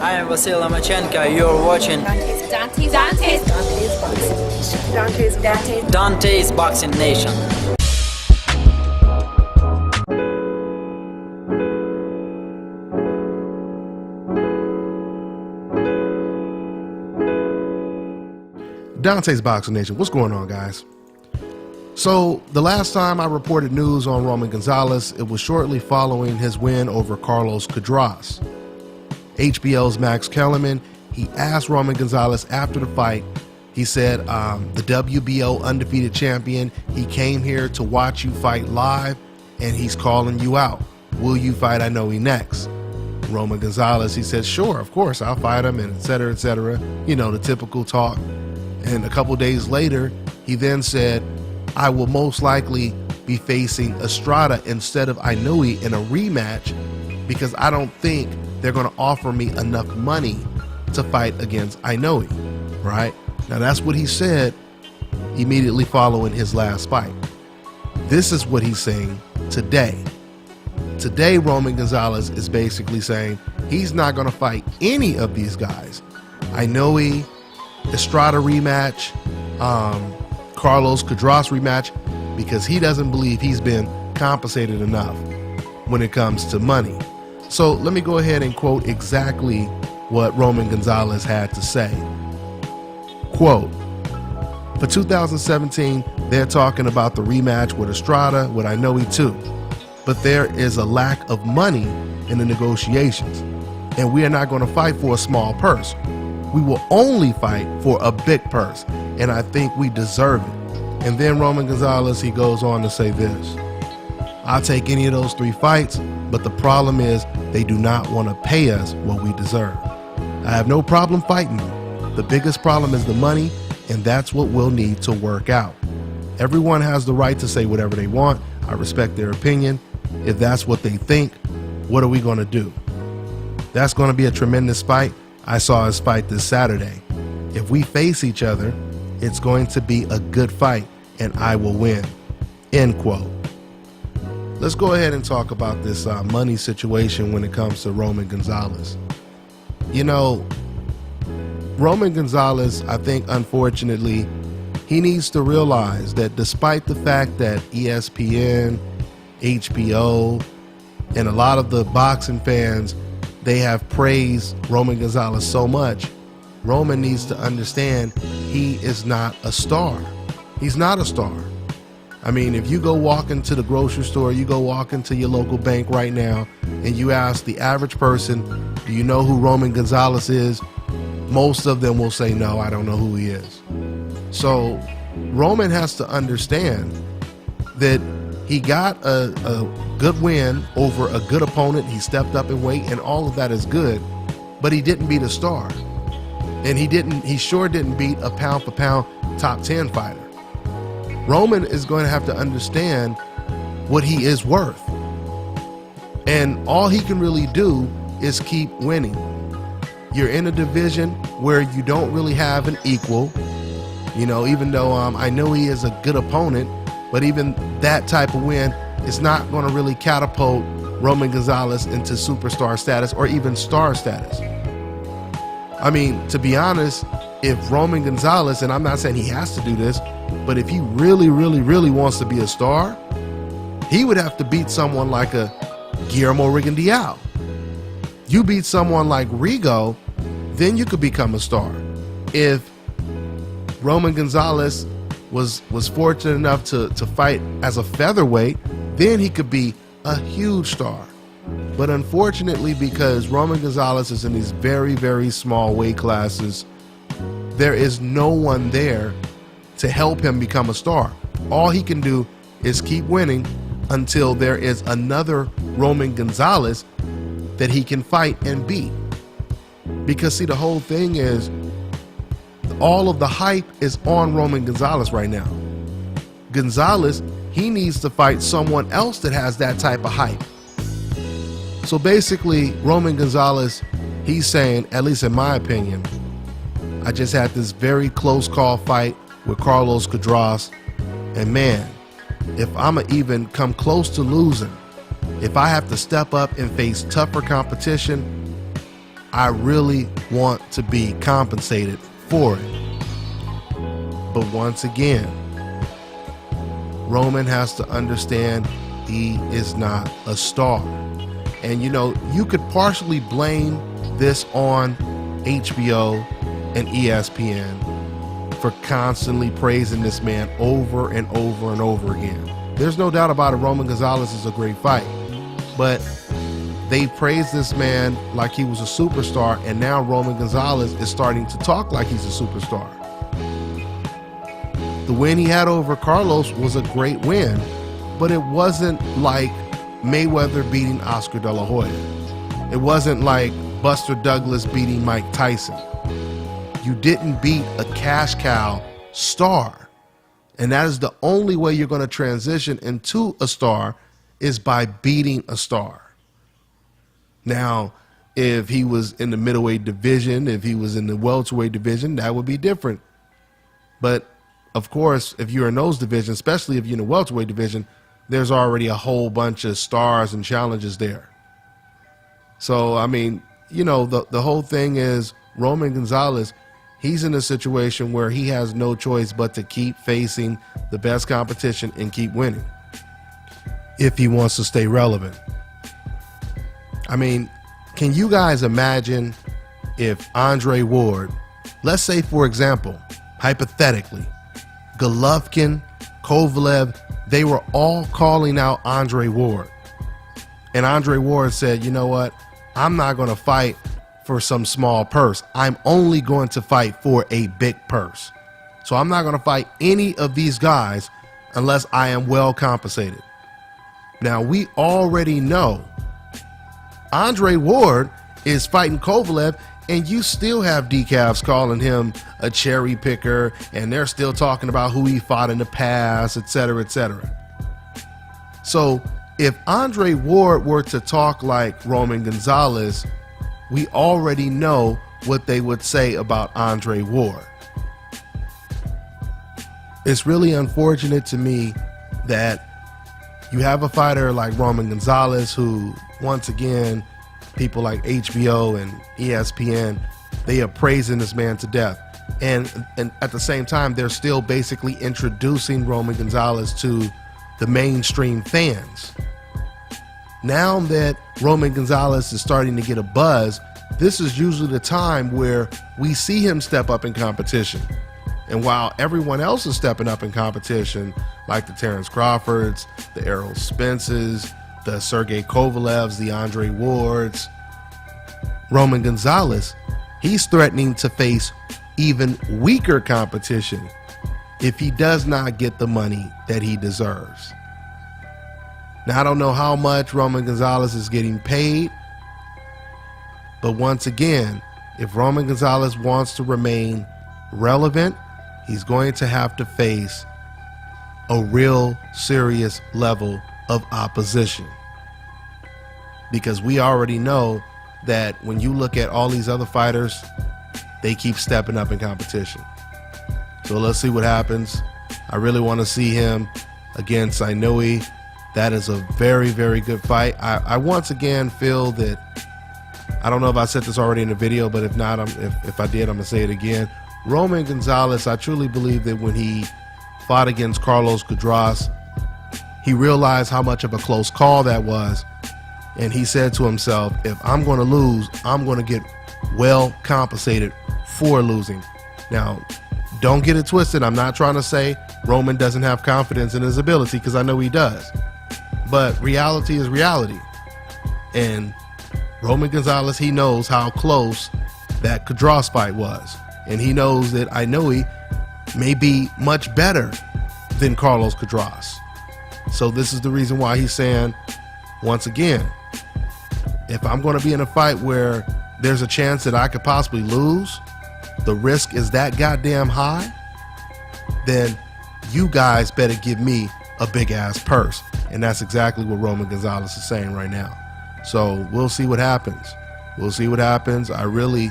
I am Vasil Lomachenko. You're watching Dante's Boxing Nation. Dante's Boxing Nation. What's going on, guys? So the last time I reported news on Roman Gonzalez, it was shortly following his win over Carlos CUADRAS. HBO's Max Kellerman, he asked Roman Gonzalez after the fight, he said, the WBO undefeated champion, he came here to watch you fight live and he's calling you out. Will you fight INOUE next? Roman Gonzalez, he said, sure, of course, I'll fight him, and et cetera, you know, the typical talk. And a couple days later, he then said, I will most likely be facing Estrada instead of INOUE in a rematch because I don't think they're going to offer me enough money to fight against INOUE, right? Now that's what he said immediately following his last fight. This is what he's saying today. Today, Roman Gonzalez is basically saying he's not going to fight any of these guys. INOUE, Estrada rematch, Carlos CUADRAS rematch, because he doesn't believe he's been compensated enough when it comes to money. So let me go ahead and quote exactly what Roman Gonzalez had to say. Quote, for 2017, they're talking about the rematch with Estrada, with INOUE too, but there is a lack of money in the negotiations, and we are not going to fight for a small purse. We will only fight for a big purse, and I think we deserve it. And then Roman Gonzalez, he goes on to say this, I'll take any of those 3 fights, but the problem is they do not want to pay us what we deserve. I have no problem fighting them. The biggest problem is the money, and that's what we'll need to work out. Everyone has the right to say whatever they want. I respect their opinion. If that's what they think, what are we going to do? That's going to be a tremendous fight. I saw his fight this Saturday. If we face each other, it's going to be a good fight and I will win. End quote. Let's go ahead and talk about this money situation when it comes to Roman Gonzalez. You know, Roman Gonzalez, I think, unfortunately, he needs to realize that despite the fact that ESPN, HBO, and a lot of the boxing fans, they have praised Roman Gonzalez so much, Roman needs to understand he is not a star. He's not a star. I mean, if you go walk into the grocery store, you go walk into your local bank right now, and you ask the average person, do you know who Roman Gonzalez is? Most of them will say, no, I don't know who he is. So Roman has to understand that he got a good win over a good opponent. He stepped up in weight, and all of that is good, but he didn't beat a star. And he sure didn't beat a pound for pound top 10 fighter. Roman is going to have to understand what he is worth. And all he can really do is keep winning. You're in a division where you don't really have an equal, you know, even though I know he is a good opponent, but even that type of win is not going to really catapult Roman Gonzalez into superstar status or even star status. I mean, to be honest, if Roman Gonzalez, and I'm not saying he has to do this, but if he really, really, really wants to be a star, he would have to beat someone like a Guillermo Rigondeaux. You beat someone like Rigo, then you could become a star. If Roman Gonzalez was fortunate enough to fight as a featherweight, then he could be a huge star. But unfortunately, because Roman Gonzalez is in these very, very small weight classes, there is no one there to help him become a star. All he can do is keep winning until there is another Roman Gonzalez that he can fight and beat. Because see, the whole thing is, all of the hype is on Roman Gonzalez right now. Gonzalez, he needs to fight someone else that has that type of hype. So basically, Roman Gonzalez, he's saying, at least in my opinion, I just had this very close call fight with Carlos CUADRAS, and man, if I'ma even come close to losing, if I have to step up and face tougher competition, I really want to be compensated for it. But once again, Roman has to understand he is not a star. And you could partially blame this on HBO and ESPN for constantly praising this man over and over and over again. There's no doubt about it, Roman Gonzalez is a great fight. But they praised this man like he was a superstar, and now Roman Gonzalez is starting to talk like he's a superstar. The win he had over Carlos was a great win, but it wasn't like Mayweather beating Oscar De La Hoya. It wasn't like Buster Douglas beating Mike Tyson. You didn't beat a cash cow star. And that is the only way you're going to transition into a star, is by beating a star. Now, if he was in the middleweight division, if he was in the welterweight division, that would be different. But of course, if you're in those divisions, especially if you're in the welterweight division, there's already a whole bunch of stars and challenges there. So, I mean, the whole thing is Roman Gonzalez, he's in a situation where he has no choice but to keep facing the best competition and keep winning if he wants to stay relevant. I mean, can you guys imagine if Andre Ward, let's say, for example, hypothetically, Golovkin, Kovalev, they were all calling out Andre Ward. And Andre Ward said, you know what? I'm not going to fight for some small purse. I'm only going to fight for a big purse. So I'm not going to fight any of these guys unless I am well compensated. Now, we already know Andre Ward is fighting Kovalev, and you still have decafs calling him a cherry picker, and they're still talking about who he fought in the past, etc., etc. So if Andre Ward were to talk like Roman Gonzalez, we already know what they would say about Andre Ward. It's really unfortunate to me that you have a fighter like Roman Gonzalez who, once again, people like HBO and ESPN, they are praising this man to death. And at the same time, they're still basically introducing Roman Gonzalez to the mainstream fans. Now that Roman Gonzalez is starting to get a buzz, this is usually the time where we see him step up in competition. And while everyone else is stepping up in competition, like the Terrence Crawfords, the Errol Spences, the Sergey Kovalevs, the Andre Wards, Roman Gonzalez, he's threatening to face even weaker competition if he does not get the money that he deserves. Now, I don't know how much Roman Gonzalez is getting paid, but once again, if Roman Gonzalez wants to remain relevant, he's going to have to face a real serious level of opposition. Because we already know that when you look at all these other fighters, they keep stepping up in competition. So let's see what happens. I really want to see him against INOUE. That is a very, very good fight. I once again feel that, I don't know if I said this already in the video, but if not, if I did, I'm going to say it again. Roman Gonzalez, I truly believe that when he fought against Carlos CUADRAS, he realized how much of a close call that was. And he said to himself, if I'm going to lose, I'm going to get well compensated for losing. Now, don't get it twisted. I'm not trying to say Roman doesn't have confidence in his ability, because I know he does. But reality is reality. And Roman Gonzalez, he knows how close that CUADRAS fight was. And he knows that INOUE may be much better than Carlos CUADRAS. So this is the reason why he's saying, once again, if I'm going to be in a fight where there's a chance that I could possibly lose, the risk is that goddamn high, then you guys better give me a big ass purse. And that's exactly what Roman Gonzalez is saying right now. So we'll see what happens. We'll see what happens. I really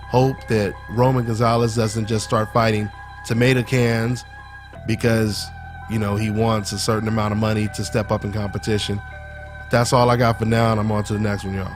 hope that Roman Gonzalez doesn't just start fighting tomato cans because, he wants a certain amount of money to step up in competition. That's all I got for now, and I'm on to the next one, y'all.